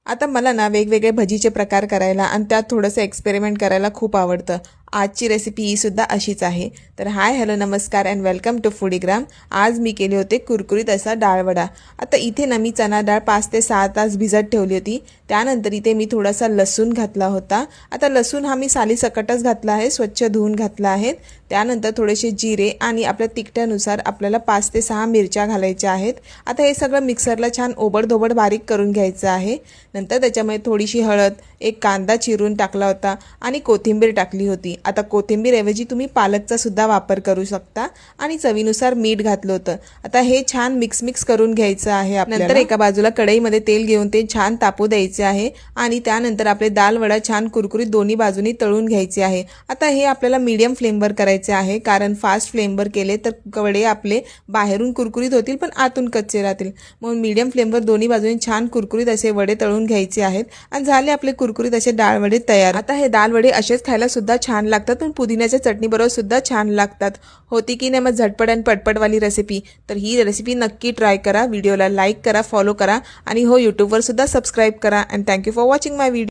आता मला ना वेगवेगळे भजीचे प्रकार करायला आणि त्यात थोडंसं एक्सपेरिमेंट करायला खूप आवडतं। आजची रेसिपी ही सुद्धा अशीच आहे। तर हाय हॅलो नमस्कार अँड वेलकम टू फूडीग्राम। आज मी केले होते कुरकुरीत असा डाळवडा। आता इथे ना मी चना डाळ 5 ते 6 तास भिजत ठेवली होती। त्यानंतर इथे मी थोडासा लसूण घातला होता। आता लसूण हा मी सालीसकटच घातला आहे, स्वच्छ धुवून घातला आहे। त्यानंतर थोडेसे जिरे आणि आपल्या तिखटानुसार आपल्याला 5 ते 6 मिरच्या घालायच्या आहेत। आता हे सगळं मिक्सरला छान ओबडधोबड बारीक करून घ्यायचं आहे। नंतर त्याच्यामध्ये थोडीशी हळद, एक कांदा चिरून टाकला होता आणि कोथिंबीर टाकली होती। आता कोथिंबीर ऐवजी तुम्ही पालकचा सुद्धा वापर करू शकता आणि चवीनुसार मीठ घातलं होतं। आता हे छान मिक्स करून घ्यायचं आहे आपल्याला। नंतर एका बाजूला कढईमध्ये तेल घेऊन ते छान तापू द्यायचे आहे आणि त्यानंतर आपले दाल वडा छान कुरकुरीत दोन्ही बाजूनी तळून घ्यायचे आहे। आता हे आपल्याला मीडियम फ्लेमवर करायचे आहे, कारण फास्ट फ्लेमवर केले तर वडे आपले बाहेरून कुरकुरीत होतील पण आतून कच्चे राहतील। म्हणून मीडियम फ्लेमवर दोन्ही बाजूनी छान कुरकुरीत असे वडे तळून घ्यायचे आहेत आणि झाले आपले कुरकुरीत असे डाळ वडे तयार। आता हे दाल वडे असेच खायला सुद्धा छान लागतात, पण पुदिन्याच्या चटणी बरोबर सुद्धा छान लागतात। होती की नाही मग झटपट आणि पटपटवाली रेसिपी? तर ही रेसिपी नक्की ट्राय करा। व्हिडिओला लाईक करा, फॉलो करा आणि हो यूट्यूबवर सुद्धा सबस्क्राईब करा। And thank you for watching my video.